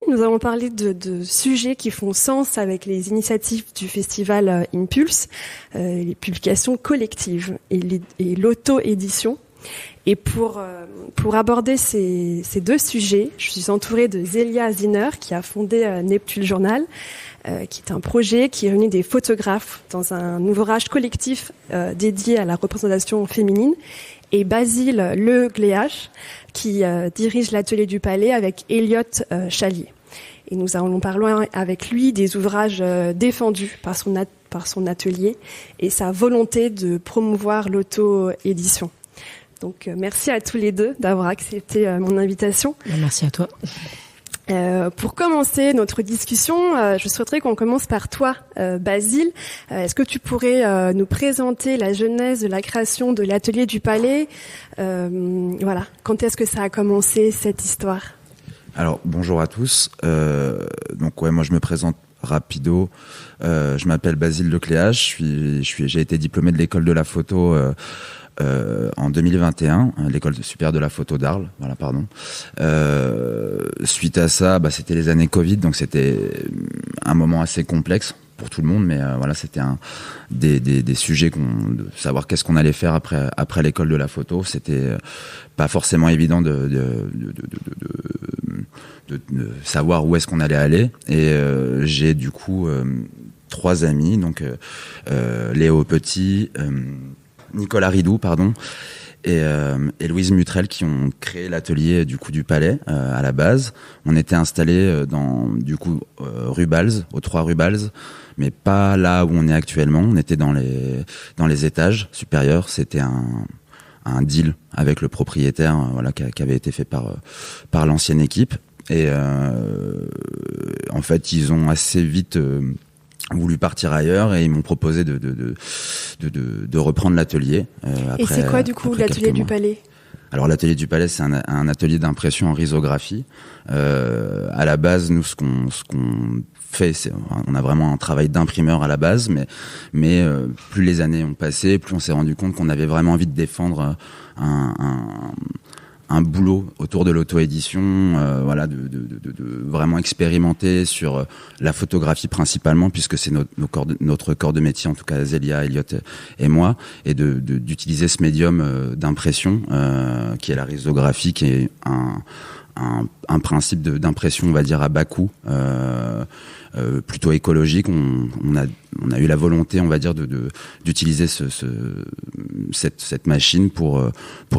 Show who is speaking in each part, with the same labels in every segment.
Speaker 1: nous allons parler de sujets qui font sens avec les initiatives du festival Impulse, les publications collectives et l'auto-édition. Et pour aborder ces deux sujets, je suis entourée de Zélia Ziner, qui a fondé Neptune Journal, qui est un projet qui réunit des photographes dans un ouvrage collectif dédié à la représentation féminine, et Basile Le Gléache, qui dirige l'Atelier du Palais avec Elliot Chalier. Et nous allons parler avec lui des ouvrages défendus par son atelier et sa volonté de promouvoir l'auto-édition. Donc merci à tous les deux d'avoir accepté mon invitation.
Speaker 2: Merci à toi.
Speaker 1: Pour commencer notre discussion, je souhaiterais qu'on commence par toi, Basile. Est-ce que tu pourrais nous présenter la genèse de la création de l'Atelier du Palais ? Voilà, quand est-ce que ça a commencé, cette histoire ?
Speaker 3: Alors, bonjour à tous. Moi je me présente rapido. Je m'appelle Basile Le Gléache. J'ai été diplômé de l'école de la photo en 2021, l'école supérieure de la photo d'Arles, voilà, pardon. Suite à ça, c'était les années Covid, donc c'était un moment assez complexe pour tout le monde, mais voilà, c'était des sujets de savoir qu'est-ce qu'on allait faire après l'école de la photo. C'était pas forcément évident de savoir où est-ce qu'on allait aller, et j'ai du coup 3 amis, donc Léo Petit, Nicolas Ridou, et Louise Mutrel, qui ont créé l'atelier du Palais à la base. On était installés dans rue Balz, aux 3 rue Balz, mais pas là où on est actuellement. On était dans les étages supérieurs. C'était un deal avec le propriétaire, voilà, qui avait été fait par l'ancienne équipe. Et en fait, ils ont assez vite voulu partir ailleurs, et ils m'ont proposé de reprendre l'atelier.
Speaker 1: Et c'est quoi du coup l'atelier du Palais ?
Speaker 3: Alors l'atelier du Palais, c'est un atelier d'impression en risographie. À la base, nous, ce qu'on fait, on a vraiment un travail d'imprimeur à la base, mais plus les années ont passé, plus on s'est rendu compte qu'on avait vraiment envie de défendre un boulot autour de l'auto-édition, voilà, de vraiment expérimenter sur la photographie principalement, puisque c'est notre corps de métier, en tout cas Zélia, Elliot et moi, et d'utiliser ce médium d'impression qui est la risographie, qui est un principe d'impression, on va dire, à bas coût, plutôt écologique. On a eu la volonté, on va dire, d'utiliser cette machine pour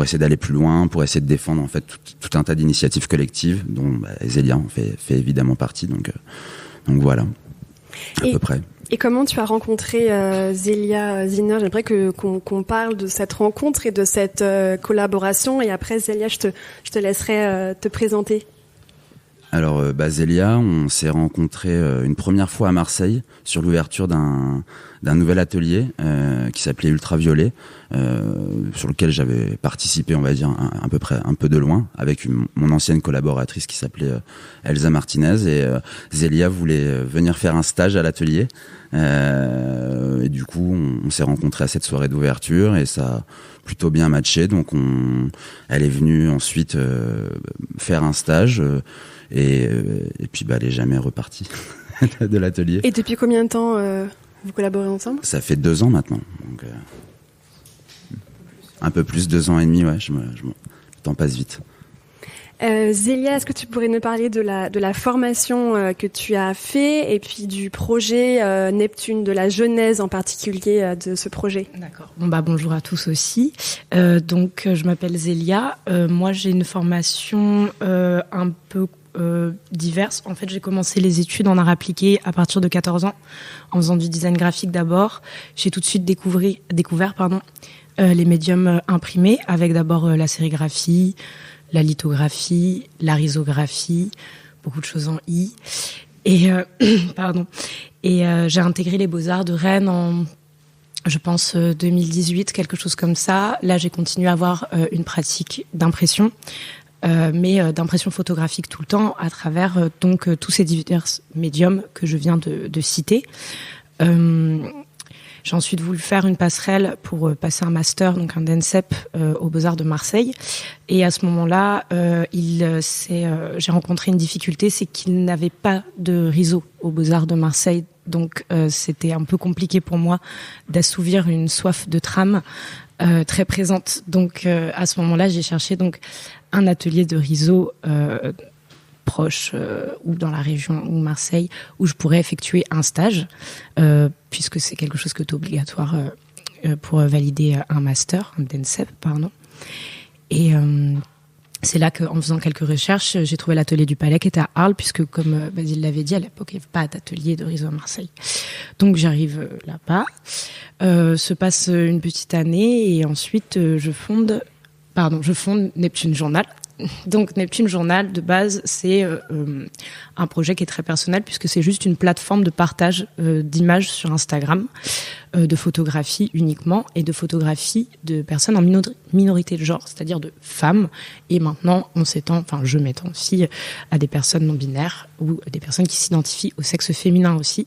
Speaker 3: essayer d'aller plus loin, pour essayer de défendre en fait tout un tas d'initiatives collectives dont Zélia en fait évidemment partie. Donc voilà, à peu près.
Speaker 1: Et comment tu as rencontré Zélia Ziner ? J'aimerais qu'on parle de cette rencontre et de cette collaboration. Et après, Zélia, je te laisserai te présenter.
Speaker 3: Alors, Zélia, on s'est rencontrés une première fois à Marseille sur l'ouverture d'un nouvel atelier qui s'appelait Ultraviolet, sur lequel j'avais participé, on va dire, à peu près un peu de loin, avec mon ancienne collaboratrice qui s'appelait Elsa Martinez. Et Zélia voulait venir faire un stage à l'atelier. Et du coup, on s'est rencontrés à cette soirée d'ouverture, et ça a plutôt bien matché. Donc, elle est venue ensuite faire un stage. Et puis elle est jamais repartie de l'atelier.
Speaker 1: Et depuis combien de temps vous collaborez ensemble ?
Speaker 3: Ça fait 2 ans maintenant, donc un peu plus, 2 ans et demi, ouais. Le temps passe vite.
Speaker 1: Zélia, est-ce que tu pourrais nous parler de la formation que tu as fait, et puis du projet Neptune, de la genèse en particulier de ce projet ?
Speaker 2: D'accord. Bonjour à tous aussi. Donc je m'appelle Zélia. Moi j'ai une formation un peu diverses. En fait, j'ai commencé les études en art appliqué à partir de 14 ans, en faisant du design graphique d'abord. J'ai tout de suite découvert les médiums imprimés, avec d'abord la sérigraphie, la lithographie, la risographie, beaucoup de choses en I. Et j'ai intégré les Beaux-Arts de Rennes en, je pense, 2018, quelque chose comme ça. Là, j'ai continué à avoir une pratique d'impression, mais d'impression photographique tout le temps, à travers tous ces divers médiums que je viens de citer. J'ai ensuite voulu faire une passerelle pour passer un master, donc un DENSEP aux Beaux-Arts de Marseille. Et à ce moment-là, j'ai rencontré une difficulté, c'est qu'il n'avait pas de réseau aux Beaux-Arts de Marseille. Donc c'était un peu compliqué pour moi d'assouvir une soif de trame très présente. Donc à ce moment-là, j'ai cherché donc un atelier de réseau proche ou dans la région ou Marseille où je pourrais effectuer un stage puisque c'est quelque chose qui est obligatoire pour valider un master, un DENSEP, pardon. Et c'est là qu'en faisant quelques recherches, j'ai trouvé l'atelier du Palais qui était à Arles, puisque comme Basile l'avait dit, à l'époque, il n'y avait pas d'atelier de réseau à Marseille. Donc j'arrive là-bas, se passe une petite année et ensuite je fonde Neptune Journal. Donc Neptune Journal, de base, c'est un projet qui est très personnel puisque c'est juste une plateforme de partage d'images sur Instagram, de photographie uniquement et de photographie de personnes en minorité de genre, c'est-à-dire de femmes. Et maintenant, je m'étends aussi à des personnes non binaires ou des personnes qui s'identifient au sexe féminin aussi.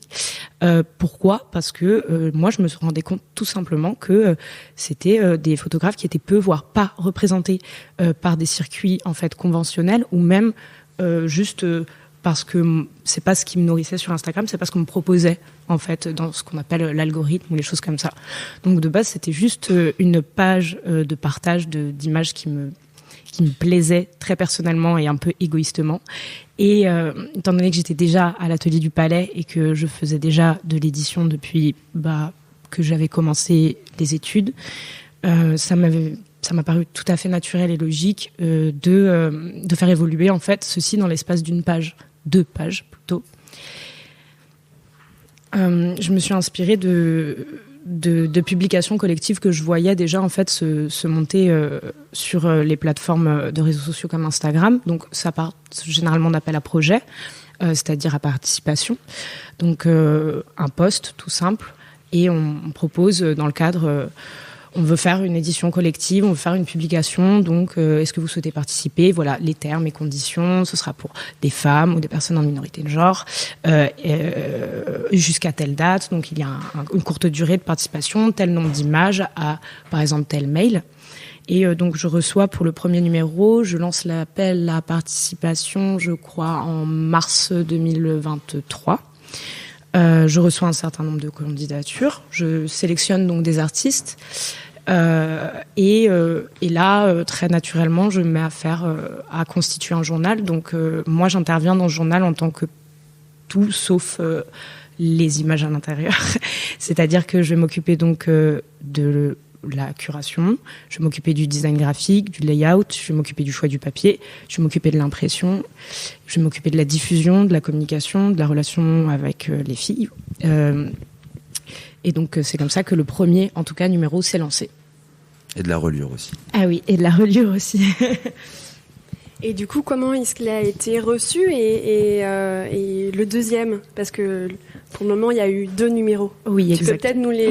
Speaker 2: Pourquoi ? Parce que moi, je me rendais compte tout simplement que c'était des photographes qui étaient peu, voire pas représentés par des circuits en fait conventionnels ou même juste parce que c'est pas ce qui me nourrissait sur Instagram, c'est pas ce qu'on me proposait en fait dans ce qu'on appelle l'algorithme ou les choses comme ça. Donc de base, c'était juste une page de partage d'images qui me plaisait très personnellement et un peu égoïstement. Et étant donné que j'étais déjà à l'atelier du Palais et que je faisais déjà de l'édition depuis que j'avais commencé les études, ça m'a paru tout à fait naturel et logique de faire évoluer en fait ceci dans l'espace d'une page, 2 pages plutôt. Je me suis inspirée de publications collectives que je voyais déjà en fait se monter sur les plateformes de réseaux sociaux comme Instagram. Donc ça part généralement d'appels à projets, c'est-à-dire à participation. Donc un post tout simple et on propose dans le cadre on veut faire une édition collective, on veut faire une publication, donc est-ce que vous souhaitez participer ? Voilà, les termes et conditions, ce sera pour des femmes ou des personnes en minorité de genre, jusqu'à telle date, donc il y a une courte durée de participation, tel nombre d'images à, par exemple, tel mail. Et donc je reçois pour le premier numéro, je lance l'appel à participation, je crois, en mars 2023. Je reçois un certain nombre de candidatures, je sélectionne donc des artistes et là très naturellement je me mets à constituer un journal. Donc moi j'interviens dans ce journal en tant que tout sauf les images à l'intérieur, c'est-à-dire que je vais m'occuper donc de la curation, je vais m'occuper du design graphique, du layout, je vais m'occuper du choix du papier, je vais m'occuper de l'impression, je vais m'occuper de la diffusion, de la communication, de la relation avec les filles. Et donc c'est comme ça que le premier, en tout cas, numéro s'est lancé.
Speaker 3: Et de la reliure aussi.
Speaker 2: Ah oui, et de la reliure aussi.
Speaker 1: Et du coup, comment est-ce qu'il a été reçu et le deuxième ? Parce que pour le moment, il y a eu 2 numéros.
Speaker 2: Oui, exact.
Speaker 1: Tu peux peut-être nous les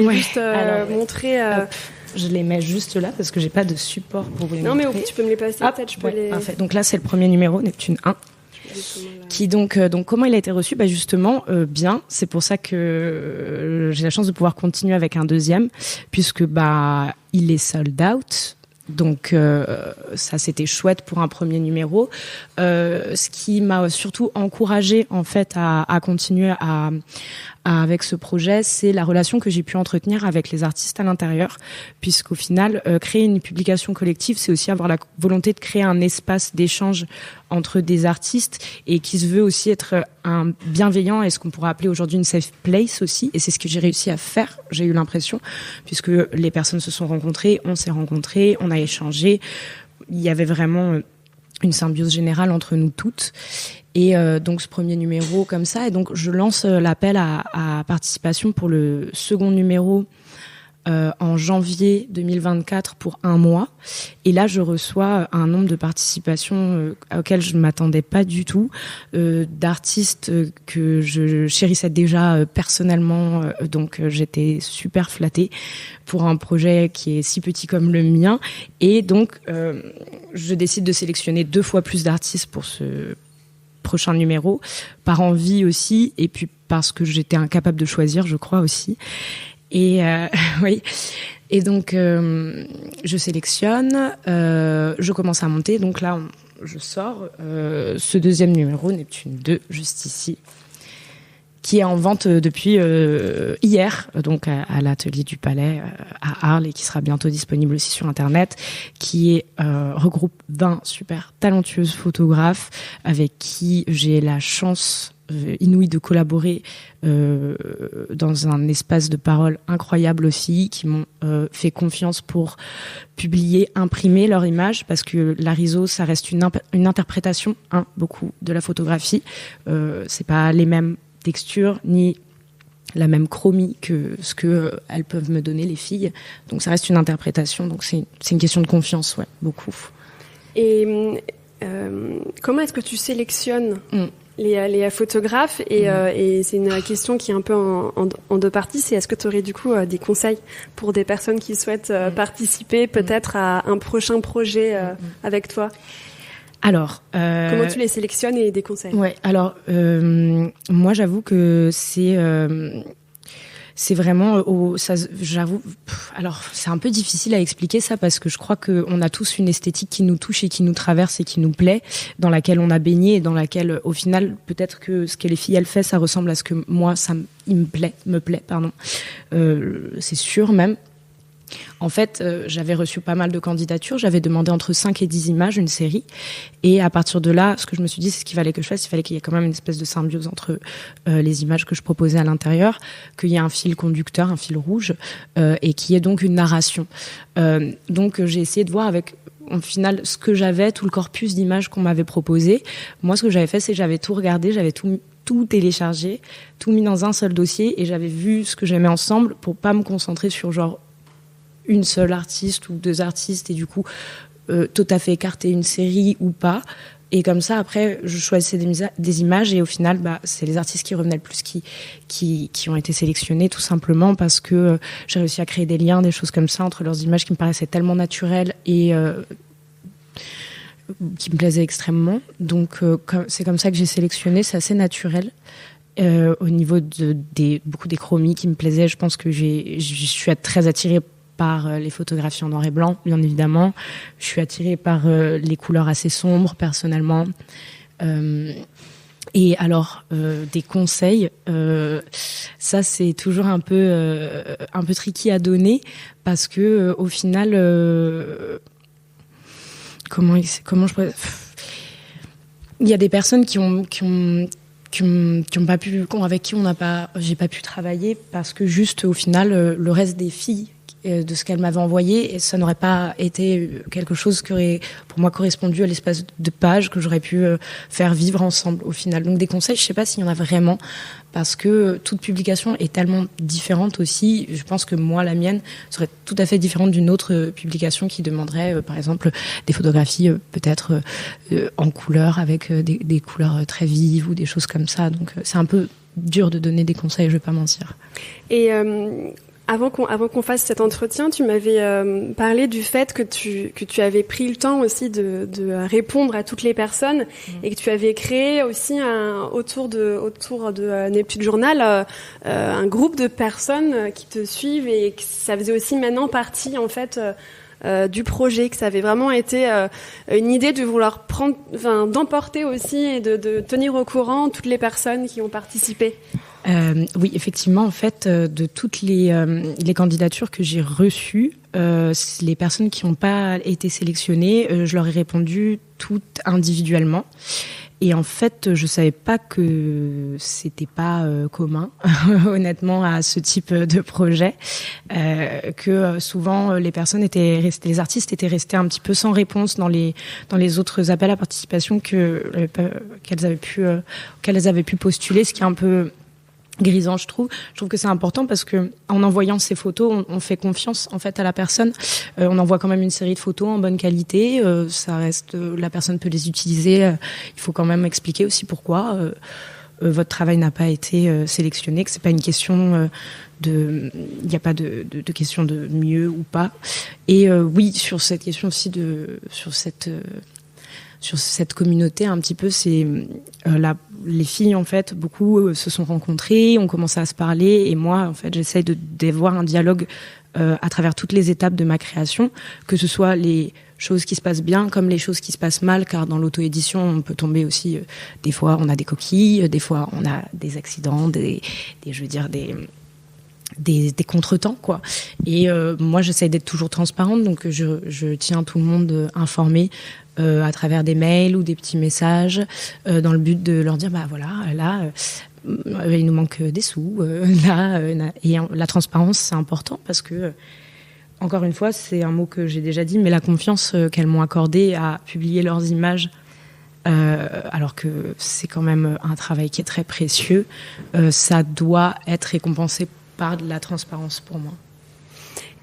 Speaker 1: montrer.
Speaker 2: Je les mets juste là parce que j'ai pas de support pour vous les montrer.
Speaker 1: Non, mais tu peux me les passer. Peut-être je peux les.
Speaker 2: Parfait. Donc là, c'est le premier numéro, Neptune 1. Qui donc comment il a été reçu ? Justement bien. C'est pour ça que j'ai la chance de pouvoir continuer avec un deuxième, puisque il est sold out. Donc ça c'était chouette pour un premier numéro. Ce qui m'a surtout encouragée en fait à continuer avec ce projet, c'est la relation que j'ai pu entretenir avec les artistes à l'intérieur, puisqu'au final créer une publication collective, c'est aussi avoir la volonté de créer un espace d'échange entre des artistes et qui se veut aussi être un bienveillant et ce qu'on pourrait appeler aujourd'hui une safe place aussi. Et c'est ce que j'ai réussi à faire, j'ai eu l'impression, puisque les personnes se sont rencontrées, on s'est rencontrés, on a échangé. Il y avait vraiment une symbiose générale entre nous toutes. Et donc ce premier numéro comme ça. Et donc je lance l'appel à participation pour le second numéro en janvier 2024 pour 1 mois. Et là, je reçois un nombre de participations auxquelles je ne m'attendais pas du tout, d'artistes que je chérissais déjà personnellement. Donc, j'étais super flattée pour un projet qui est si petit comme le mien. Et donc, je décide de sélectionner 2 fois plus d'artistes pour ce prochain numéro, par envie aussi, et puis parce que j'étais incapable de choisir, je crois aussi. Et oui. Et donc, je sélectionne, je commence à monter. Donc là, je sors ce deuxième numéro, Neptune 2, juste ici, qui est en vente depuis hier, donc à l'atelier du Palais à Arles, et qui sera bientôt disponible aussi sur Internet, qui regroupe 20 super talentueuses photographes avec qui j'ai la chance inouïe de collaborer dans un espace de parole incroyable aussi, qui m'ont fait confiance pour publier, imprimer leur image, parce que l'Arizo, ça reste une interprétation, beaucoup de la photographie. C'est pas les mêmes textures ni la même chromie que ce que elles peuvent me donner, les filles. Donc ça reste une interprétation, donc c'est une question de confiance, ouais, beaucoup.
Speaker 1: Et comment est-ce que tu sélectionnes les photographes et c'est une question qui est un peu en deux parties, c'est est-ce que tu aurais du coup des conseils pour des personnes qui souhaitent participer peut-être à un prochain projet avec toi?
Speaker 2: Alors,
Speaker 1: comment tu les sélectionnes et des conseils?
Speaker 2: Ouais, alors moi j'avoue que c'est vraiment alors c'est un peu difficile à expliquer ça, parce que je crois que on a tous une esthétique qui nous touche et qui nous traverse et qui nous plaît, dans laquelle on a baigné et dans laquelle au final peut-être que ce que les filles elles font ça ressemble à ce que moi me plaît, c'est sûr même. En fait, j'avais reçu pas mal de candidatures, j'avais demandé entre 5 et 10 images, une série, et à partir de là, ce que je me suis dit, c'est ce qu'il fallait que je fasse, il fallait qu'il y ait quand même une espèce de symbiose entre les images que je proposais à l'intérieur, qu'il y ait un fil conducteur, un fil rouge, et qu'il y ait donc une narration. Donc j'ai essayé de voir avec, au final, ce que j'avais, tout le corpus d'images qu'on m'avait proposé. Moi, ce que j'avais fait, c'est que j'avais tout regardé, j'avais tout téléchargé, tout mis dans un seul dossier, et j'avais vu ce que j'aimais ensemble pour pas me concentrer sur genre une seule artiste ou 2 artistes et du coup tout à fait écarter une série ou pas. Et comme ça, après, je choisissais des images et au final, c'est les artistes qui revenaient le plus qui ont été sélectionnés, tout simplement parce que j'ai réussi à créer des liens, des choses comme ça entre leurs images qui me paraissaient tellement naturelles et qui me plaisaient extrêmement. Donc c'est comme ça que j'ai sélectionné, c'est assez naturel. Au niveau beaucoup des chromies qui me plaisaient, je pense que je suis très attirée par les photographies en noir et blanc, bien évidemment. Je suis attirée par les couleurs assez sombres, personnellement. Et alors, des conseils, ça c'est toujours un peu tricky à donner, parce que au final, comment je pourrais... Il y a des personnes avec qui j'ai pas pu travailler, parce que juste au final, le reste des filles de ce qu'elle m'avait envoyé, et ça n'aurait pas été quelque chose qui aurait pour moi correspondu à l'espace de page que j'aurais pu faire vivre ensemble au final. Donc des conseils, je sais pas s'il y en a vraiment, parce que toute publication est tellement différente aussi. Je pense que moi, la mienne serait tout à fait différente d'une autre publication qui demanderait par exemple des photographies peut-être en couleur, avec des couleurs très vives ou des choses comme ça. Donc c'est un peu dur de donner des conseils, je vais pas mentir.
Speaker 1: Et avant qu'on fasse cet entretien, tu m'avais parlé du fait que tu avais pris le temps aussi de répondre à toutes les personnes et que tu avais créé aussi autour de Neptune Journal un groupe de personnes qui te suivent, et que ça faisait aussi maintenant partie en fait du projet, que ça avait vraiment été une idée de vouloir d'emporter aussi et de tenir au courant toutes les personnes qui ont participé.
Speaker 2: Oui, effectivement, en fait, de toutes les candidatures que j'ai reçues, les personnes qui n'ont pas été sélectionnées, je leur ai répondu toutes individuellement. Et en fait, je savais pas que c'était pas commun, honnêtement, à ce type de projet, que souvent les artistes étaient restés un petit peu sans réponse dans les autres appels à participation qu'elles avaient pu postuler, ce qui est un peu grisant, je trouve. Je trouve que c'est important, parce que en envoyant ces photos, on fait confiance en fait à la personne. On envoie quand même une série de photos en bonne qualité. Ça reste, la personne peut les utiliser. Il faut quand même expliquer aussi pourquoi votre travail n'a pas été sélectionné, que c'est pas une question il n'y a pas de question de mieux ou pas. Et oui, sur cette question aussi sur cette communauté un petit peu, c'est les filles, en fait, beaucoup se sont rencontrées, ont commencé à se parler, et moi, en fait, j'essaye d'avoir un dialogue à travers toutes les étapes de ma création, que ce soit les choses qui se passent bien comme les choses qui se passent mal, car dans l'auto-édition, on peut tomber aussi, des fois, on a des coquilles, des fois, on a des accidents, des contretemps, quoi. Et moi, j'essaie d'être toujours transparente, donc je tiens tout le monde informé à travers des mails ou des petits messages, dans le but de leur dire, bah voilà, là, il nous manque des sous, et la transparence, c'est important parce que, encore une fois, c'est un mot que j'ai déjà dit, mais la confiance qu'elles m'ont accordée à publier leurs images, alors que c'est quand même un travail qui est très précieux, ça doit être récompensé par de la transparence pour moi.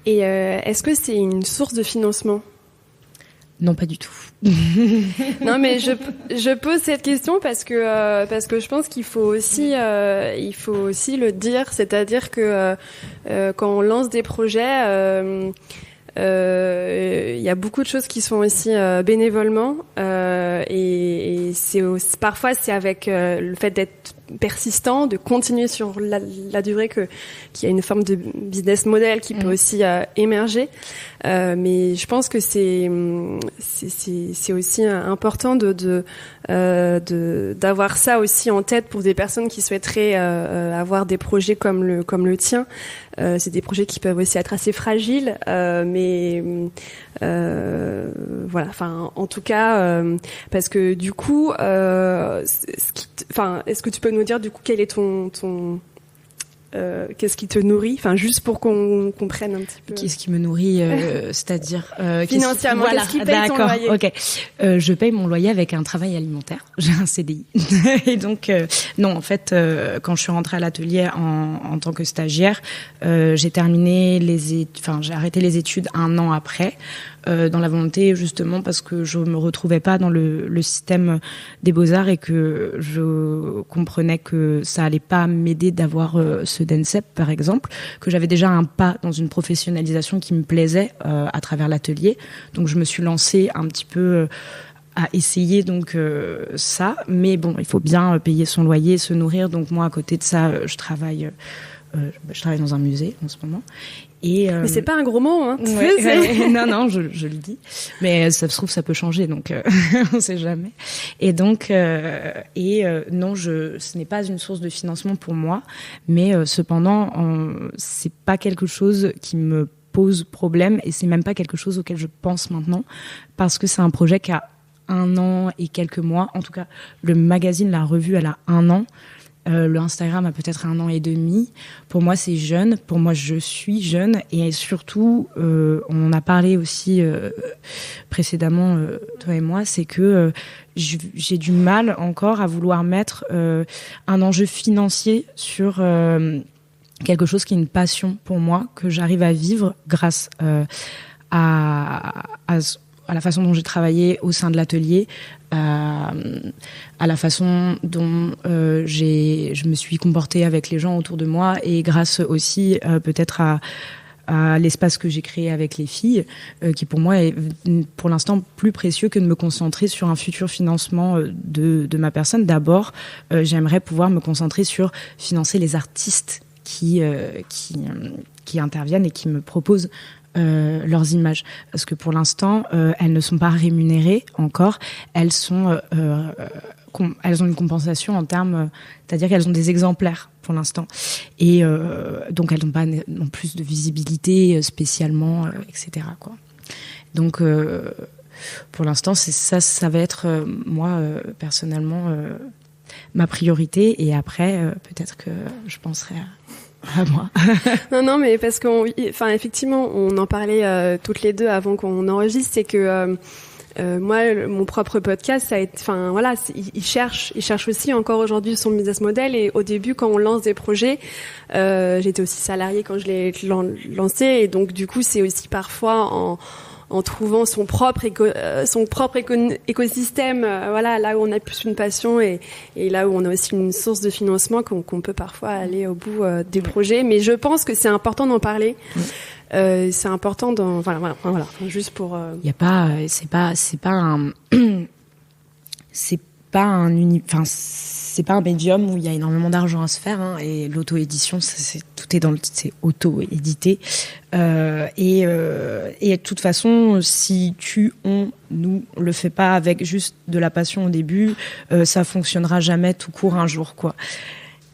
Speaker 1: Et est-ce que c'est une source de financement ?
Speaker 2: Non, pas du tout.
Speaker 1: Non, mais je pose cette question parce que je pense qu'il faut aussi le dire, c'est-à-dire que quand on lance des projets, il y a beaucoup de choses qui sont aussi bénévolement, et parfois c'est avec le fait d'être persistant, de continuer sur la durée qu'il y a une forme de business model qui peut aussi émerger. Mais je pense que c'est aussi important d'avoir ça aussi en tête pour des personnes qui souhaiteraient avoir des projets comme le tien. C'est des projets qui peuvent aussi être assez fragiles, mais voilà. Enfin, en tout cas, parce que du coup, est-ce que tu peux nous dire du coup quel est ton qu'est-ce qui te nourrit, enfin juste pour qu'on comprenne un petit peu.
Speaker 2: Qu'est-ce qui me nourrit, c'est-à-dire
Speaker 1: financièrement,
Speaker 2: voilà,
Speaker 1: qu'est-ce qui paye ton loyer?
Speaker 2: Ok. Je paye mon loyer avec un travail alimentaire. J'ai un CDI. Et donc non, en fait, quand je suis rentrée à l'atelier en tant que stagiaire, j'ai arrêté les études 1 an après. Dans la volonté, justement, parce que je me retrouvais pas dans le système des Beaux-Arts et que je comprenais que ça allait pas m'aider d'avoir ce DENSEP, par exemple, que j'avais déjà un pas dans une professionnalisation qui me plaisait à travers l'atelier. Donc, je me suis lancée un petit peu à essayer donc ça. Mais bon, il faut bien payer son loyer, se nourrir. Donc, moi, à côté de ça, je travaille dans un musée en ce moment. Mais
Speaker 1: c'est pas un gros mot, hein.
Speaker 2: Ouais. Non, je le dis. Mais ça se trouve, ça peut changer, donc on sait jamais. Et donc, non, ce n'est pas une source de financement pour moi, mais cependant, c'est pas quelque chose qui me pose problème, et c'est même pas quelque chose auquel je pense maintenant, parce que c'est un projet qui a 1 an et quelques mois. En tout cas, le magazine, la revue, elle a 1 an. Le Instagram a peut-être 1 an et demi. Pour moi, c'est jeune. Pour moi, je suis jeune. Et surtout, on en a parlé aussi précédemment, toi et moi, c'est que j'ai du mal encore à vouloir mettre un enjeu financier sur quelque chose qui est une passion pour moi, que j'arrive à vivre grâce à la façon dont j'ai travaillé au sein de l'atelier, à la façon dont je me suis comportée avec les gens autour de moi, et grâce aussi peut-être à l'espace que j'ai créé avec les filles, qui pour moi est pour l'instant plus précieux que de me concentrer sur un futur financement de ma personne. D'abord, j'aimerais pouvoir me concentrer sur financer les artistes qui interviennent et qui me proposent leurs images, parce que pour l'instant elles ne sont pas rémunérées encore. Elles ont une compensation en termes, c'est-à-dire qu'elles ont des exemplaires pour l'instant, et donc elles n'ont pas non plus de visibilité spécialement, etc., quoi. Donc pour l'instant ça va être moi personnellement ma priorité, et après peut-être que je penserai à moi.
Speaker 1: Non, mais parce effectivement, on en parlait toutes les deux avant qu'on enregistre, c'est que moi, mon propre podcast, ça a été, il cherche aussi encore aujourd'hui son business model. Et au début, quand on lance des projets, j'étais aussi salariée quand je l'ai lancé, et donc du coup, c'est aussi parfois en trouvant son propre écosystème, là où on a plus une passion, et là où on a aussi une source de financement, qu'on peut parfois aller au bout des projets. Mais je pense que c'est important d'en parler. C'est important juste pour.
Speaker 2: Il y a pas, c'est pas un, c'est pas un médium où il y a énormément d'argent à se faire, hein, et l'auto-édition, tout est c'est auto-édité. Et de toute façon, si on le fait pas avec juste de la passion au début, ça fonctionnera jamais tout court un jour, quoi.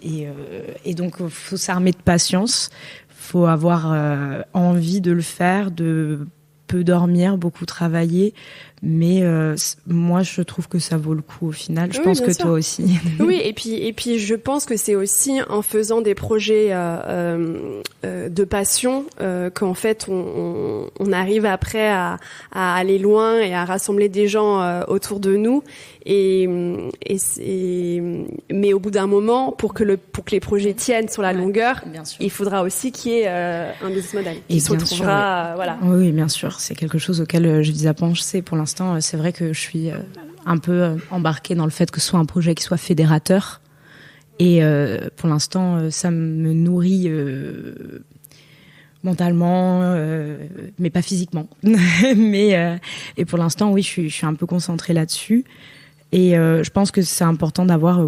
Speaker 2: Et donc, faut s'armer de patience, faut avoir envie de le faire, de peu dormir, beaucoup travailler, mais moi je trouve que ça vaut le coup au final. Je pense que toi aussi.
Speaker 1: Oui, et puis je pense que c'est aussi en faisant des projets de passion qu'en fait on arrive après à aller loin et à rassembler des gens autour de nous. Mais au bout d'un moment, pour que les projets tiennent sur la longueur, il faudra aussi qu'il y ait un business model qui se retrouvera. Voilà.
Speaker 2: Oui, bien sûr, c'est quelque chose auquel je vis à penser. Pour l'instant, c'est vrai que je suis un peu embarquée dans le fait que ce soit un projet qui soit fédérateur. Et pour l'instant, ça me nourrit mentalement, mais pas physiquement. Et pour l'instant, oui, je suis un peu concentrée là-dessus. Et je pense que c'est important d'avoir,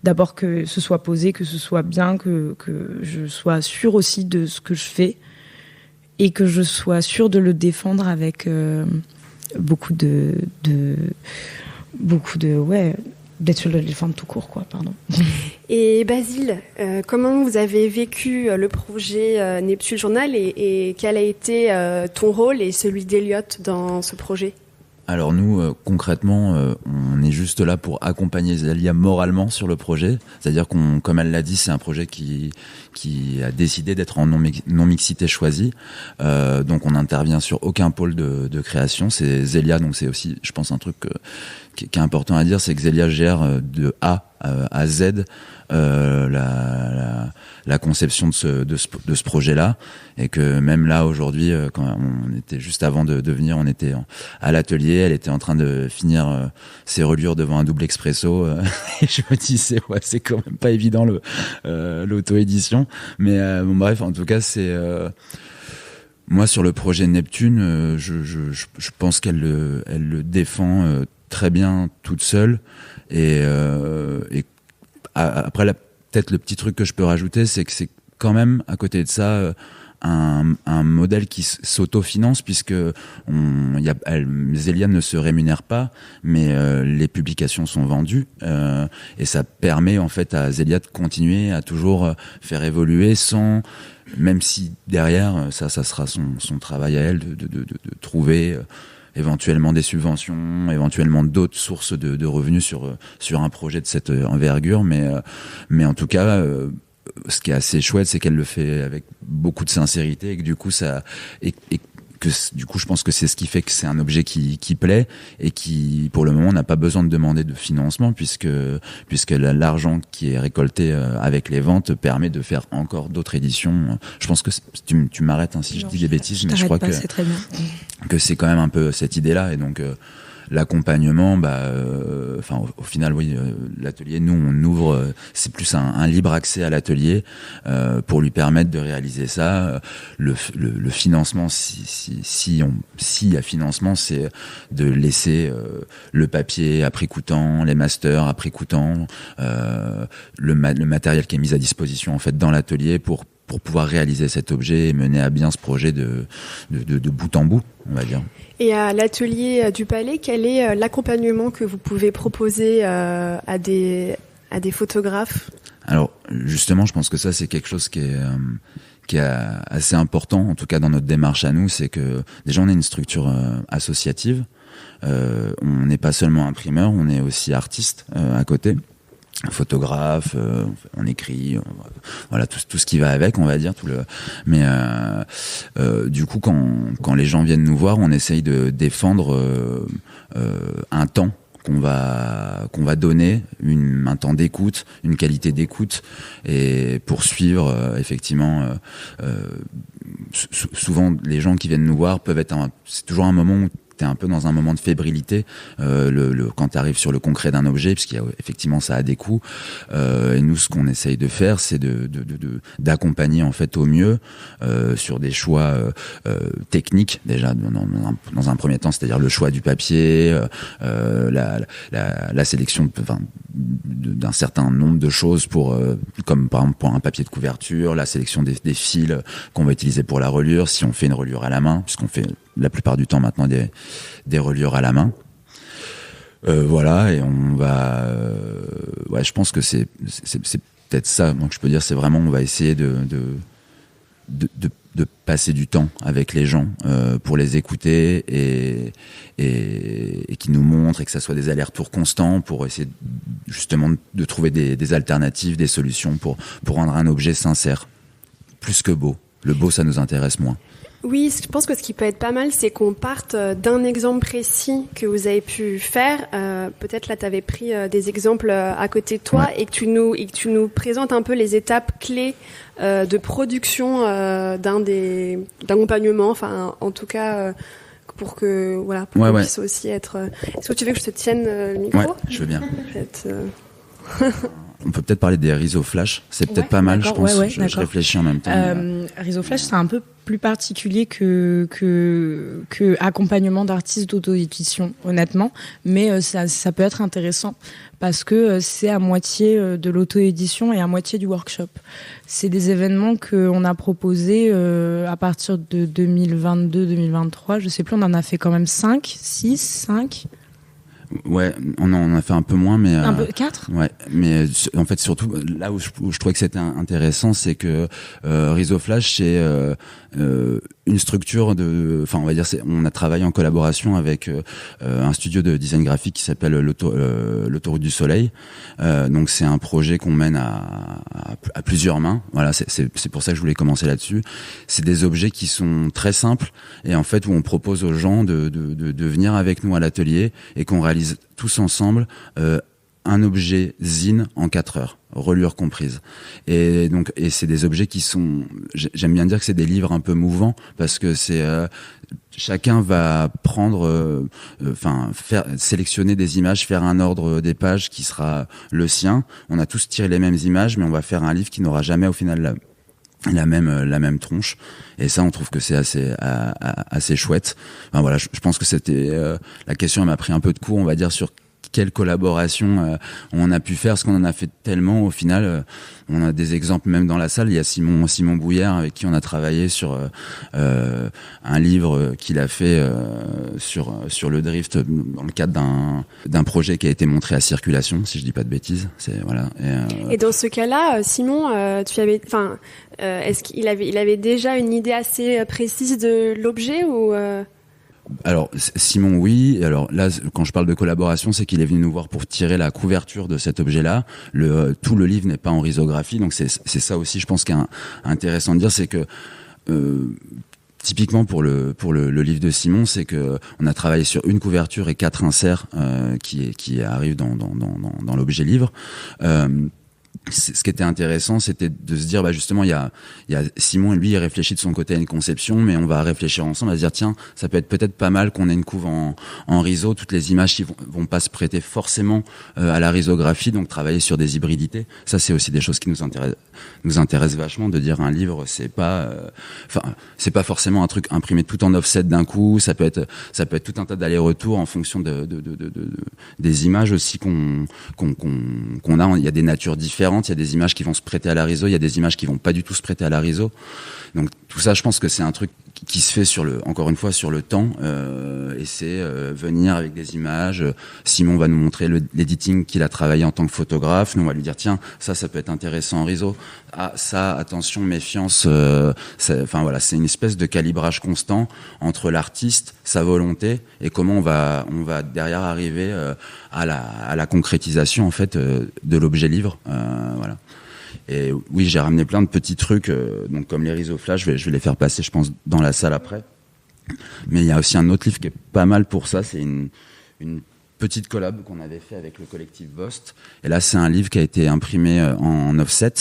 Speaker 2: d'abord que ce soit posé, que ce soit bien, que je sois sûre aussi de ce que je fais et que je sois sûre de le défendre avec beaucoup de d'être sûr de le défendre tout court, quoi, pardon.
Speaker 1: Et Basile, comment vous avez vécu le projet Neptune Journal et quel a été ton rôle et celui d'Eliott dans ce projet ?
Speaker 3: Alors nous, concrètement, on est juste là pour accompagner Zélia moralement sur le projet. C'est-à-dire comme elle l'a dit, c'est un projet qui a décidé d'être en non-mixité choisie. Donc on n'intervient sur aucun pôle de création. C'est Zélia, donc c'est aussi, je pense, un truc qui est important à dire, c'est que Zélia gère de A à Z la conception de ce projet-là, et que même là aujourd'hui, quand on était juste avant de venir, on était à l'atelier, elle était en train de finir ses reliures devant un double expresso, et je me dis c'est quand même pas évident l'auto-édition, mais bon, bref, en tout cas c'est moi sur le projet Neptune, je pense qu'elle le défend très bien toute seule, et après peut-être le petit truc que je peux rajouter, c'est que c'est quand même à côté de ça un modèle qui s'autofinance, puisque Zélia ne se rémunère pas, mais les publications sont vendues, et ça permet en fait à Zélia de continuer à toujours faire évoluer sans, même si derrière ça sera son travail à elle de trouver éventuellement des subventions, éventuellement d'autres sources de revenus sur un projet de cette envergure, mais en tout cas ce qui est assez chouette, c'est qu'elle le fait avec beaucoup de sincérité, et que du coup je pense que c'est ce qui fait que c'est un objet qui plaît, et qui pour le moment n'a pas besoin de demander de financement, puisque l'argent qui est récolté avec les ventes permet de faire encore d'autres éditions. Je pense que tu m'arrêtes si je dis des bêtises, mais je crois
Speaker 2: c'est très bien.
Speaker 3: Que c'est quand même un peu cette idée-là, et donc l'accompagnement, au final, oui, l'atelier, nous on ouvre, c'est plus un libre accès à l'atelier pour lui permettre de réaliser ça. Le financement, s'il y a financement, c'est de laisser le papier à prix coûtant, les masters à prix coûtant, le matériel qui est mis à disposition en fait dans l'atelier pour pouvoir réaliser cet objet et mener à bien ce projet de bout en bout, on va dire.
Speaker 1: Et à l'atelier du Palais, quel est l'accompagnement que vous pouvez proposer à des photographes ?
Speaker 3: Alors justement, je pense que ça c'est quelque chose qui est assez important, en tout cas dans notre démarche à nous, c'est que déjà on est une structure associative, on n'est pas seulement imprimeur, on est aussi artiste à côté. Photographe, on écrit, voilà tout ce qui va avec, on va dire mais du coup quand les gens viennent nous voir, on essaye de défendre un temps qu'on va donner, un temps d'écoute, une qualité d'écoute, et pour suivre effectivement souvent les gens qui viennent nous voir peuvent être c'est toujours un moment où t'es un peu dans un moment de fébrilité quand t'arrives sur le concret d'un objet, parce qu'il y a effectivement ça a des coûts, et nous ce qu'on essaye de faire, c'est d'accompagner en fait au mieux sur des choix techniques déjà dans un premier temps, c'est-à-dire le choix du papier, la sélection d'un certain nombre de choses comme par exemple pour un papier de couverture, la sélection des fils qu'on va utiliser pour la reliure, si on fait une reliure à la main, puisqu'on fait la plupart du temps maintenant des reliures à la main. Voilà, et on va je pense que c'est peut-être ça. Donc je peux dire, c'est vraiment, on va essayer de passer du temps avec les gens pour les écouter et qui nous montrent, et que ça soit des allers-retours constants pour essayer justement de trouver des alternatives, des solutions pour rendre un objet sincère, plus que beau. Le beau, ça nous intéresse moins.
Speaker 1: Oui, je pense que ce qui peut être pas mal, c'est qu'on parte d'un exemple précis que vous avez pu faire. Peut-être là, tu avais pris des exemples à côté de toi, ouais. et que tu nous présentes un peu les étapes clés de production d'un accompagnement. Enfin, en tout cas, pour que qu'on puisse aussi être. Est-ce que tu veux que je te tienne le micro ?
Speaker 3: Ouais, je veux bien. On peut peut-être parler des riseaux flash, c'est peut-être pas mal, je pense. Je réfléchis en même temps.
Speaker 2: Riseau flash, c'est un peu plus particulier que accompagnement d'artistes d'auto-édition, honnêtement, mais ça peut être intéressant parce que c'est à moitié de l'auto-édition et à moitié du workshop. C'est des événements qu'on a proposés à partir de 2022-2023, je sais plus, on en a fait quand même 5.
Speaker 3: Ouais, on en a fait un peu moins, mais
Speaker 2: 4.
Speaker 3: Ouais, mais en fait surtout là où je trouvais que c'était intéressant, c'est que Riseau Flash, c'est une structure on va dire, on a travaillé en collaboration avec un studio de design graphique qui s'appelle l'Autoroute du Soleil. Donc c'est un projet qu'on mène à plusieurs mains. Voilà, c'est pour ça que je voulais commencer là-dessus. C'est des objets qui sont très simples et en fait où on propose aux gens de venir avec nous à l'atelier et qu'on réalise tous ensemble un objet zine en 4 heures, reliure comprise. Et c'est des objets qui sont, j'aime bien dire que c'est des livres un peu mouvants parce que c'est chacun va prendre, sélectionner des images, faire un ordre des pages qui sera le sien. On a tous tiré les mêmes images, mais on va faire un livre qui n'aura jamais au final la même tronche, et ça on trouve que c'est assez chouette. Enfin, voilà, je pense que c'était la question, elle m'a pris un peu de cours, on va dire, sur quelle collaboration on a pu faire, parce qu'on en a fait tellement au final. On a des exemples même dans la salle. Il y a Simon Bouillère avec qui on a travaillé sur un livre qu'il a fait sur le drift dans le cadre d'un projet qui a été montré à Circulation, si je dis pas de bêtises. Voilà.
Speaker 1: Et dans ce cas-là, Simon, est-ce qu'il avait déjà une idée assez précise de l'objet ou
Speaker 3: Alors Simon, oui. Alors là, quand je parle de collaboration, c'est qu'il est venu nous voir pour tirer la couverture de cet objet-là. Tout le livre n'est pas en risographie, donc c'est ça aussi, je pense, qui est intéressant de dire, c'est que typiquement pour le livre de Simon, c'est que on a travaillé sur une couverture et 4 inserts qui arrivent dans l'objet livre. Ce qui était intéressant, c'était de se dire, justement, il y a Simon, lui, il réfléchit de son côté à une conception, mais on va réfléchir ensemble à se dire, tiens, ça peut être peut-être pas mal qu'on ait une couve en riso. Toutes les images qui vont pas se prêter forcément à la risographie, donc travailler sur des hybridités. Ça, c'est aussi des choses qui nous intéressent vachement, de dire un livre, c'est pas forcément un truc imprimé tout en offset d'un coup. Ça peut être tout un tas d'allers-retours en fonction des images aussi qu'on a. Il y a des natures différentes. Il y a des images qui vont se prêter à la riso, il y a des images qui vont pas du tout se prêter à la riso. Donc tout ça, je pense que c'est un truc qui se fait encore une fois sur le temps, et c'est venir avec des images. Simon va nous montrer l'editing qu'il a travaillé en tant que photographe. Nous, on va lui dire, tiens, ça peut être intéressant en riso. Ah, ça, attention, méfiance. Voilà, c'est une espèce de calibrage constant entre l'artiste, sa volonté, et comment on va derrière arriver à la concrétisation en fait de l'objet livre. Voilà. Et oui, j'ai ramené plein de petits trucs, donc comme les riseaux flash, je vais les faire passer, je pense, dans la salle après. Mais il y a aussi un autre livre qui est pas mal pour ça, c'est une petite collab qu'on avait fait avec le collectif Bost. Et là, c'est un livre qui a été imprimé en offset,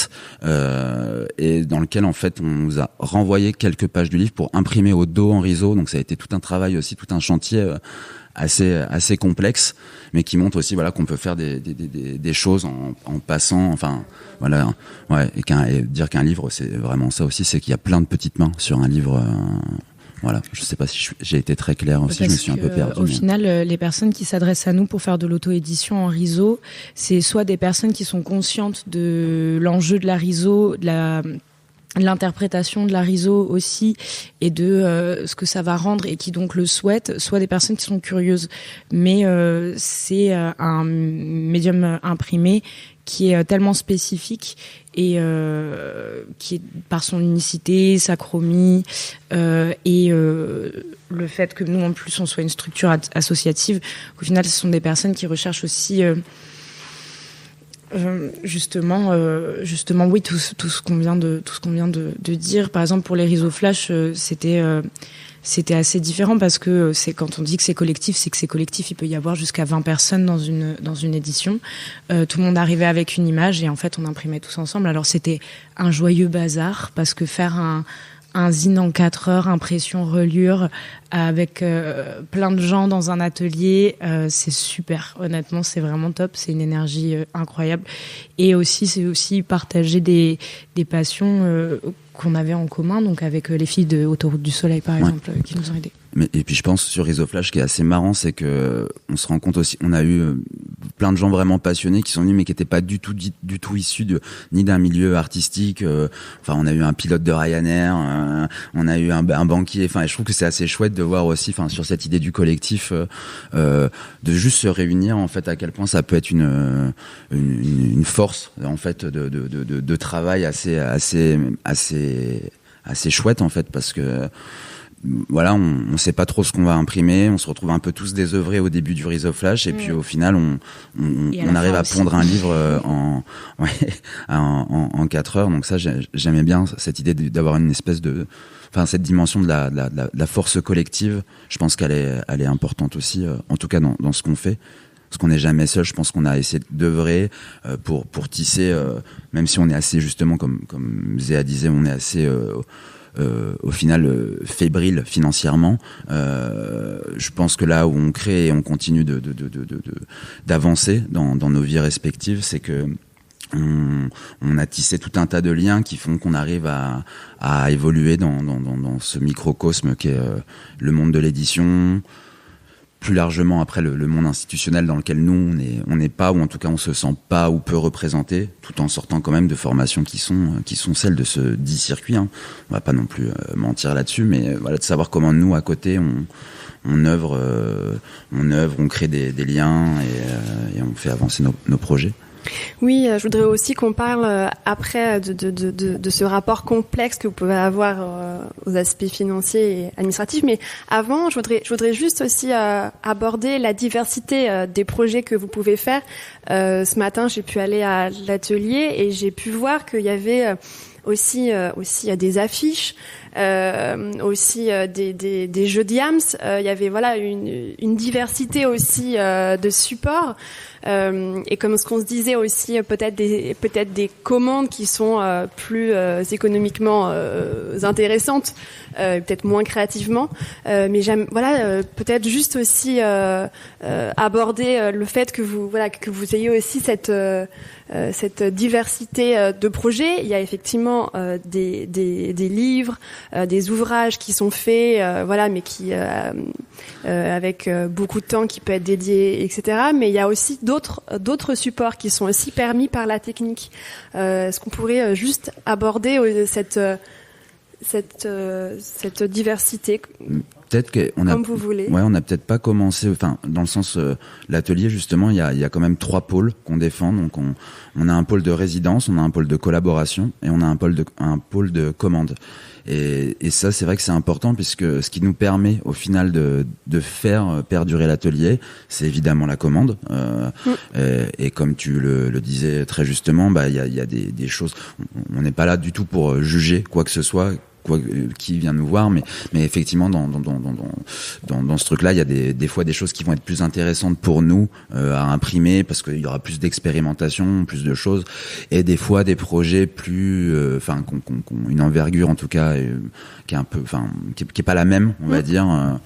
Speaker 3: et dans lequel, en fait, on nous a renvoyé quelques pages du livre pour imprimer au dos en riso. Donc ça a été tout un travail aussi, tout un chantier assez complexe, mais qui montre aussi, voilà, qu'on peut faire des choses en passant, enfin, voilà, ouais, et dire qu'un livre, c'est vraiment ça aussi, c'est qu'il y a plein de petites mains sur un livre, Voilà, je sais pas si j'ai été très clair aussi, je me suis un peu perdu.
Speaker 2: Au final, les personnes qui s'adressent à nous pour faire de l'auto-édition en RISO, c'est soit des personnes qui sont conscientes de l'enjeu de la RISO, de l'interprétation de la RISO aussi, et de ce que ça va rendre, et qui donc le souhaitent, soit des personnes qui sont curieuses. Mais c'est un médium imprimé qui est tellement spécifique et qui est par son unicité, sa chromie et le fait que nous en plus on soit une structure associative, au final ce sont des personnes qui recherchent aussi justement oui tout ce qu'on vient de dire. Par exemple pour les réseaux flash, c'était assez différent parce que c'est quand on dit que c'est collectif, c'est que c'est collectif. Il peut y avoir jusqu'à 20 personnes dans une édition. Tout le monde arrivait avec une image et en fait on imprimait tous ensemble. Alors c'était un joyeux bazar parce que faire un zine en 4 heures, impression, reliure, avec plein de gens dans un atelier, c'est super. Honnêtement, c'est vraiment top. C'est une énergie incroyable. Et aussi, c'est aussi partager des passions qu'on avait en commun, donc avec les filles de Autoroute du Soleil, par exemple, qui nous ont aidés.
Speaker 3: Et puis je pense sur Risoflash, ce qui est assez marrant, c'est que on se rend compte aussi, on a eu plein de gens vraiment passionnés qui sont venus, mais qui n'étaient pas du tout issus ni d'un milieu artistique. Enfin, on a eu un pilote de Ryanair, on a eu un banquier. Enfin, et je trouve que c'est assez chouette de voir aussi, enfin, sur cette idée du collectif, de juste se réunir, en fait, à quel point ça peut être une force, en fait, de travail assez chouette, en fait, parce que voilà, on sait pas trop ce qu'on va imprimer, on se retrouve un peu tous désœuvrés au début du Risoflash et puis au final on arrive à pondre un livre en 4 heures. Donc ça, j'aimais bien cette idée d'avoir une espèce de, enfin, cette dimension de la force collective. Je pense qu'elle est importante aussi, en tout cas dans ce qu'on fait. Parce qu'on n'est jamais seul. Je pense qu'on a essayé d'œuvrer pour tisser, même si on est assez, justement, comme Zéa disait, on est assez au final fébrile financièrement. Je pense que là où on crée et on continue d'avancer dans nos vies respectives, c'est que on a tissé tout un tas de liens qui font qu'on arrive à évoluer dans ce microcosme qui est le monde de l'édition. Plus largement après le monde institutionnel dans lequel nous on n'est pas, ou en tout cas on se sent pas ou peu représenté, tout en sortant quand même de formations qui sont celles de ce dit circuit, hein. On va pas non plus mentir là-dessus, mais voilà, de savoir comment nous à côté on œuvre, on crée des liens et on fait avancer nos projets.
Speaker 1: Oui, je voudrais aussi qu'on parle après de ce rapport complexe que vous pouvez avoir aux aspects financiers et administratifs. Mais avant, je voudrais juste aussi aborder la diversité des projets que vous pouvez faire. Ce matin, j'ai pu aller à l'atelier et j'ai pu voir qu'il y avait aussi des affiches, aussi des jeux d'IAMS. Il y avait voilà une diversité aussi de supports. Et comme ce qu'on se disait aussi, peut-être des commandes qui sont plus économiquement intéressantes, peut-être moins créativement, mais j'aime peut-être juste aussi aborder le fait que vous ayez aussi cette diversité de projets. Il y a effectivement des livres, des ouvrages qui sont faits, mais qui avec beaucoup de temps qui peut être dédié, etc. Mais il y a aussi d'autres supports qui sont aussi permis par la technique. Est-ce qu'on pourrait juste aborder cette diversité?
Speaker 3: Peut-être qu'on a,
Speaker 1: comme vous voulez.
Speaker 3: Ouais, on n'a peut-être pas commencé, enfin, dans le sens, l'atelier, justement, il y a quand même 3 pôles qu'on défend. Donc, on a un pôle de résidence, on a un pôle de collaboration et on a un pôle de commande. Et ça, c'est vrai que c'est important puisque ce qui nous permet, au final, de faire perdurer l'atelier, c'est évidemment la commande. Et comme tu le disais très justement, il y a des choses, on n'est pas là du tout pour juger quoi que ce soit, qui vient nous voir, mais effectivement dans ce truc-là, il y a des fois des choses qui vont être plus intéressantes pour nous à imprimer parce qu'il y aura plus d'expérimentation, plus de choses, et des fois des projets plus, qui ont une envergure en tout cas qui est un peu, qui est pas la même, on va dire,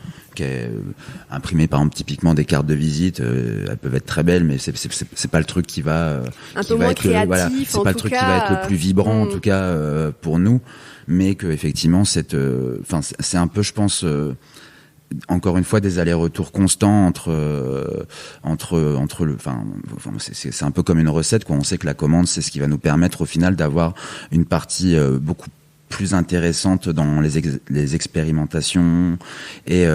Speaker 3: imprimer par exemple typiquement des cartes de visite, elles peuvent être très belles, mais c'est pas le truc qui va
Speaker 1: un peu moins créatif,
Speaker 3: c'est pas le truc qui va être le plus vibrant en tout cas pour nous, mais que effectivement c'est un peu, je pense, encore une fois, des allers-retours constants entre c'est un peu comme une recette, quoi. On sait que la commande, c'est ce qui va nous permettre au final d'avoir une partie beaucoup plus intéressante dans les expérimentations et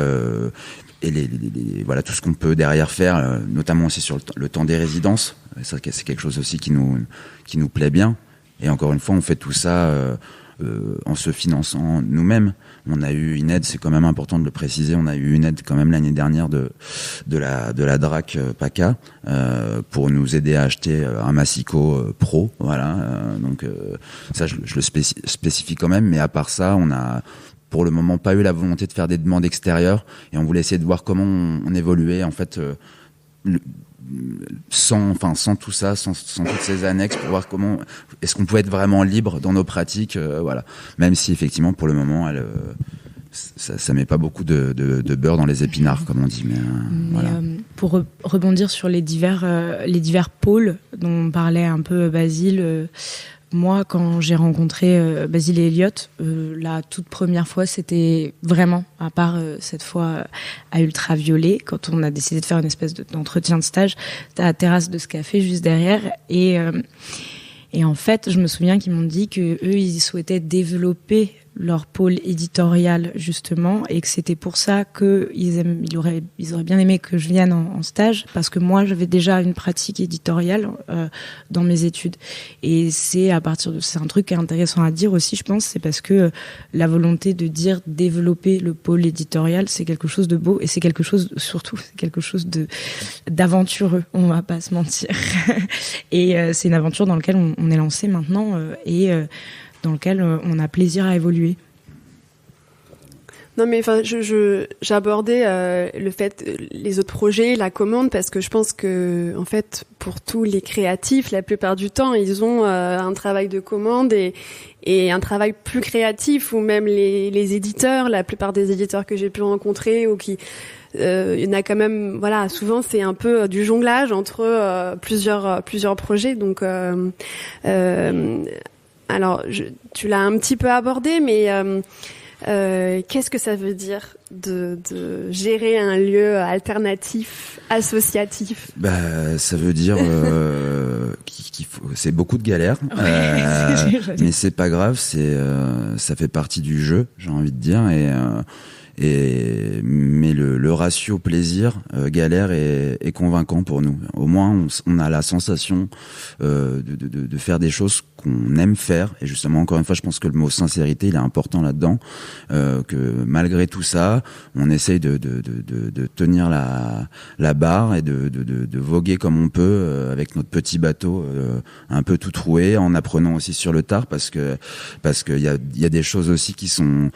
Speaker 3: voilà, tout ce qu'on peut derrière faire, notamment aussi sur le temps des résidences. C'est quelque chose aussi qui nous plaît bien. Et encore une fois, on fait tout ça en se finançant nous-mêmes. On a eu une aide, c'est quand même important de le préciser, on a eu une aide quand même l'année dernière de la DRAC PACA pour nous aider à acheter un Massico Pro, voilà. Donc ça, je le spécifie quand même, mais à part ça, on a pour le moment pas eu la volonté de faire des demandes extérieures et on voulait essayer de voir comment on évoluait en fait sans tout ça, sans toutes ces annexes, pour voir comment est-ce qu'on pouvait être vraiment libre dans nos pratiques, voilà. Même si effectivement pour le moment ça met pas beaucoup de beurre dans les épinards, comme on dit, mais voilà.
Speaker 2: Pour rebondir sur les divers pôles dont parlait un peu Basile. Moi, quand j'ai rencontré Basile et Elliot, la toute première fois, c'était vraiment, à part cette fois à Ultraviolet, quand on a décidé de faire une espèce d'entretien de stage, c'était à la terrasse de ce café juste derrière. Et en fait, je me souviens qu'ils m'ont dit que eux, ils souhaitaient développer leur pôle éditorial justement, et que c'était pour ça qu'ils auraient bien aimé que je vienne en stage, parce que moi j'avais déjà une pratique éditoriale dans mes études, et c'est un truc qui est intéressant à dire aussi, je pense, c'est parce que la volonté de dire développer le pôle éditorial, c'est quelque chose de beau, et c'est quelque chose d'aventureux, on va pas se mentir. Et c'est une aventure dans laquelle on est lancé maintenant, et dans lequel on a plaisir à évoluer.
Speaker 1: Non mais enfin, j'abordais le fait, les autres projets, la commande, parce que je pense que en fait, pour tous les créatifs, la plupart du temps, ils ont un travail de commande et un travail plus créatif, ou même les éditeurs, la plupart des éditeurs que j'ai pu rencontrer ou qui il y en a quand même, voilà, souvent c'est un peu du jonglage entre plusieurs projets, donc alors, tu l'as un petit peu abordé, mais qu'est-ce que ça veut dire de gérer un lieu alternatif, associatif ?
Speaker 3: Ça veut dire c'est beaucoup de galères, mais c'est pas grave, ça fait partie du jeu, j'ai envie de dire, mais le ratio plaisir galère est convaincant pour nous. Au moins on a la sensation de faire des choses qu'on aime faire, et justement encore une fois je pense que le mot sincérité il est important là-dedans, que malgré tout ça on essaye de tenir la barre et de voguer comme on peut avec notre petit bateau un peu tout troué, en apprenant aussi sur le tard, parce que il y a des choses aussi qui sont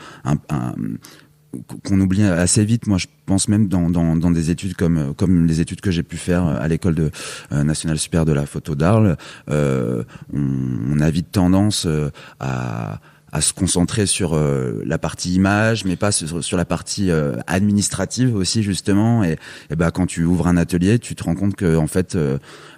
Speaker 3: qu'on oublie assez vite. Moi, je pense même dans des études comme les études que j'ai pu faire à l'école de nationale supérieure de la photo d'Arles, on a vite tendance à se concentrer sur la partie image, mais pas sur la partie administrative aussi, justement. Et quand tu ouvres un atelier, tu te rends compte que en fait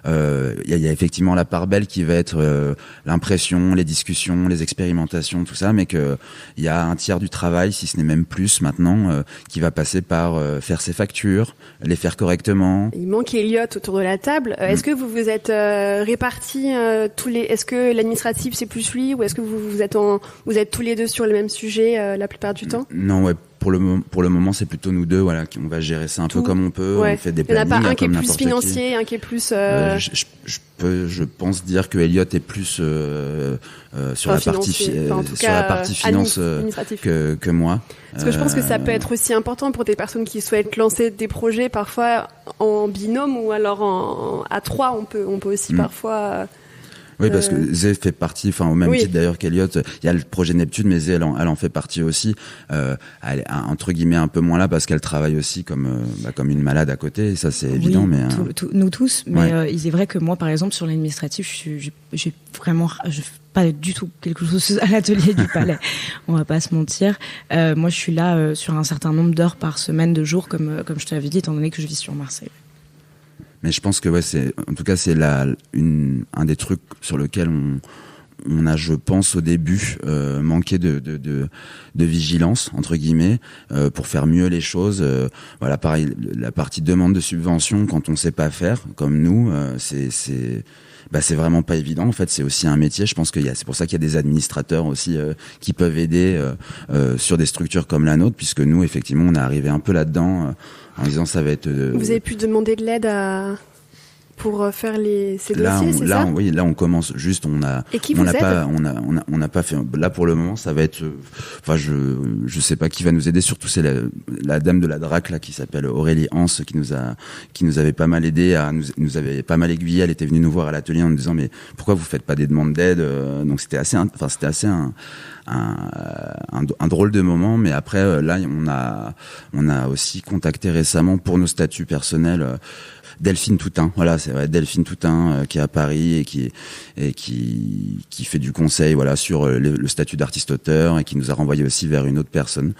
Speaker 3: il y a effectivement la part belle qui va être l'impression, les discussions, les expérimentations, tout ça, mais que il y a un tiers du travail, si ce n'est même plus maintenant, qui va passer par faire ses factures, les faire correctement.
Speaker 1: Il manque Elliot autour de la table. Est-ce que vous vous êtes répartis est-ce que l'administratif c'est plus lui, ou est-ce que vous êtes tous les deux sur le même sujet la plupart du temps ?
Speaker 3: Non, ouais. Pour le moment, c'est plutôt nous deux, voilà, on va gérer ça un peu comme on peut.
Speaker 1: Ouais.
Speaker 3: On fait des
Speaker 1: plannings. Il n'y en a pas un qui est plus
Speaker 3: financier,
Speaker 1: qui. Un qui est plus.
Speaker 3: Je pense dire que Elliot est plus sur la partie finance que moi.
Speaker 1: Parce que je pense que ça peut être aussi important pour des personnes qui souhaitent lancer des projets, parfois en binôme ou alors à trois. On peut aussi parfois.
Speaker 3: Oui, parce que Zé fait partie, enfin au même titre d'ailleurs qu'Eliott, il y a le projet Neptune, mais Zé elle en fait partie aussi. Elle est entre guillemets un peu moins là parce qu'elle travaille aussi comme une malade à côté, et ça c'est évident. Mais
Speaker 2: nous tous. Mais il est vrai que moi, par exemple, sur l'administratif, j'ai vraiment pas du tout quelque chose à l'atelier du Palais. On va pas se mentir. Moi, je suis là sur un certain nombre d'heures par semaine, de jours, comme je te l'avais dit, étant donné que je vis sur Marseille.
Speaker 3: Mais je pense que c'est un des trucs sur lequel on a, je pense, au début manqué de vigilance entre guillemets pour faire mieux les choses. Voilà, pareil, la partie demande de subvention, quand on sait pas faire, comme nous, c'est vraiment pas évident. En fait, c'est aussi un métier. Je pense c'est pour ça qu'il y a des administrateurs aussi qui peuvent aider sur des structures comme la nôtre, puisque nous, effectivement, on est arrivé un peu là-dedans en disant ça va être.
Speaker 1: Vous avez pu demander de l'aide pour faire ces dossiers, c'est ça ?
Speaker 3: Oui, là on commence juste, on n'a pas fait. Là pour le moment, ça va être. Enfin, je sais pas qui va nous aider. Surtout c'est la dame de la DRAC là qui s'appelle Aurélie Hans qui nous avait pas mal aidé, nous avait pas mal aiguillé. Elle était venue nous voir à l'atelier en nous disant mais pourquoi vous faites pas des demandes d'aide ? Donc c'était assez un drôle de moment. Mais après là on a aussi contacté récemment pour nos statuts personnels. Delphine Toutain, voilà, c'est vrai, Delphine Toutain qui est à Paris et qui fait du conseil, voilà, sur le statut d'artiste-auteur, et qui nous a renvoyé aussi vers une autre personne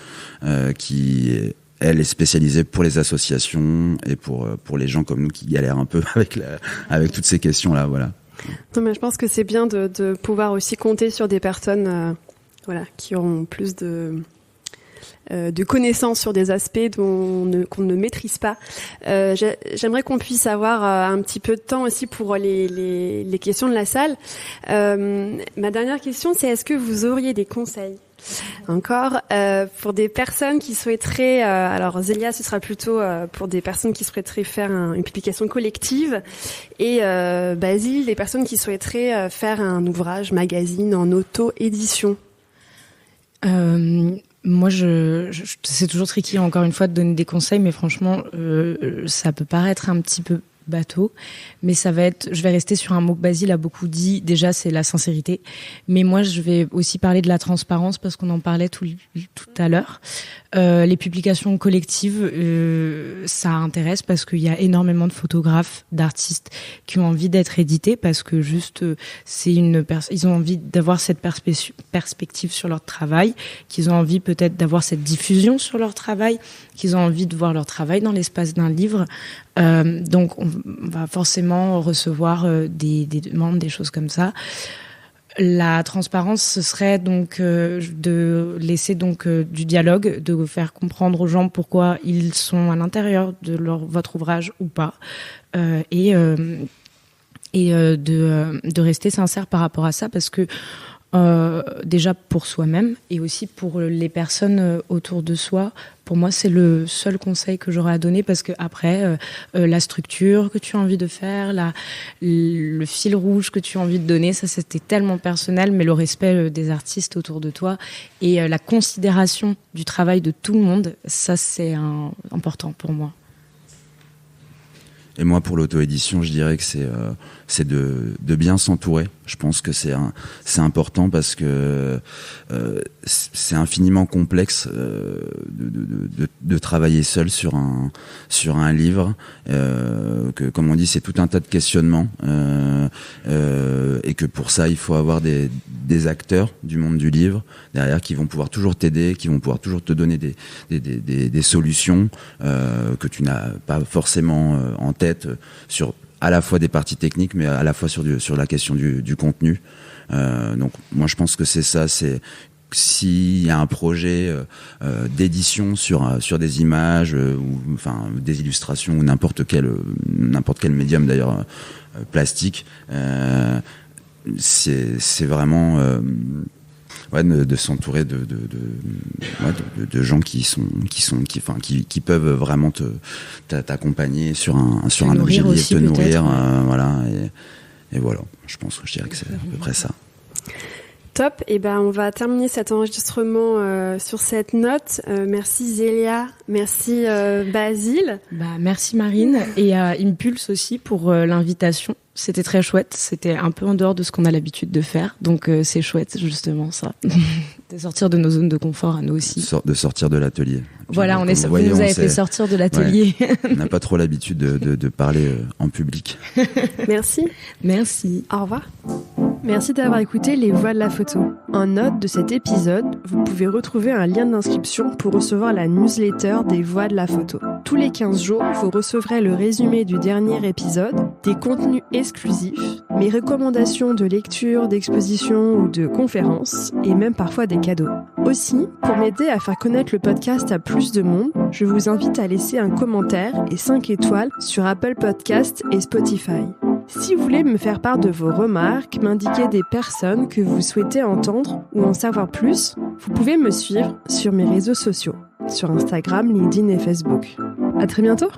Speaker 3: qui elle est spécialisée pour les associations et pour les gens comme nous qui galèrent un peu avec toutes ces questions là, voilà.
Speaker 1: Non, mais je pense que c'est bien de pouvoir aussi compter sur des personnes qui ont plus de connaissances sur des aspects qu'on ne maîtrise pas. J'aimerais qu'on puisse avoir un petit peu de temps aussi pour les questions de la salle. Ma dernière question, c'est est-ce que vous auriez des conseils encore pour des personnes qui souhaiteraient alors Zélia, ce sera plutôt pour des personnes qui souhaiteraient faire une publication collective, et Basile, des personnes qui souhaiteraient faire un ouvrage magazine en auto-édition.
Speaker 2: Moi, c'est toujours tricky, encore une fois, de donner des conseils, mais franchement, ça peut paraître un petit peu bateau, mais je vais rester sur un mot que Basile a beaucoup dit. Déjà, c'est la sincérité, mais moi, je vais aussi parler de la transparence, parce qu'on en parlait tout à l'heure. Les publications collectives, ça intéresse parce qu'il y a énormément de photographes, d'artistes qui ont envie d'être édités, parce que juste ils ont envie d'avoir cette perspective sur leur travail, qu'ils ont envie peut-être d'avoir cette diffusion sur leur travail, qu'ils ont envie de voir leur travail dans l'espace d'un livre. Donc on va forcément recevoir des demandes, des choses comme ça. La transparence, ce serait donc de laisser donc du dialogue, de faire comprendre aux gens pourquoi ils sont à l'intérieur de votre ouvrage ou pas, et de rester sincère par rapport à ça, parce que déjà pour soi-même et aussi pour les personnes autour de soi. Pour moi, c'est le seul conseil que j'aurais à donner, parce que après, la structure que tu as envie de faire, le fil rouge que tu as envie de donner, ça c'était tellement personnel, mais le respect des artistes autour de toi et la considération du travail de tout le monde, ça c'est important pour moi.
Speaker 3: Et moi, pour l'auto-édition, je dirais que c'est de bien s'entourer. Je pense que c'est important, parce que c'est infiniment complexe de travailler seul sur un livre, que comme on dit, c'est tout un tas de questionnements, et que pour ça il faut avoir des acteurs du monde du livre derrière qui vont pouvoir toujours t'aider, qui vont pouvoir toujours te donner des solutions que tu n'as pas forcément en tête, sur à la fois des parties techniques, mais à la fois sur la question du contenu. Donc moi je pense que c'est ça, c'est s'il y a un projet d'édition sur des images ou enfin des illustrations ou n'importe quel médium d'ailleurs plastique, c'est vraiment de s'entourer de gens qui peuvent vraiment t'accompagner sur un objet lié, te nourrir, voilà, et voilà. Je dirais que c'est à peu près ça.
Speaker 1: Top. Et ben, on va terminer cet enregistrement sur cette note. Merci Zélia, merci Basile.
Speaker 2: Merci Marine et à Impulse aussi pour l'invitation. C'était très chouette. C'était un peu en dehors de ce qu'on a l'habitude de faire. Donc c'est chouette justement ça. De sortir de nos zones de confort à nous aussi.
Speaker 3: De sortir de l'atelier.
Speaker 2: Voilà, vous nous avez fait sortir de l'atelier.
Speaker 3: Ouais, on n'a pas trop l'habitude de parler en public.
Speaker 1: Merci.
Speaker 2: Merci.
Speaker 1: Au revoir. Merci d'avoir écouté Les Voix de la Photo. En note de cet épisode, vous pouvez retrouver un lien d'inscription pour recevoir la newsletter des Voix de la Photo. Tous les 15 jours, vous recevrez le résumé du dernier épisode, des contenus exclusifs, mes recommandations de lecture, d'exposition ou de conférences, et même parfois des cadeaux. Aussi, pour m'aider à faire connaître le podcast à plus de monde, je vous invite à laisser un commentaire et 5 étoiles sur Apple Podcasts et Spotify. Si vous voulez me faire part de vos remarques, m'indiquer des personnes que vous souhaitez entendre ou en savoir plus, vous pouvez me suivre sur mes réseaux sociaux, sur Instagram, LinkedIn et Facebook. À très bientôt!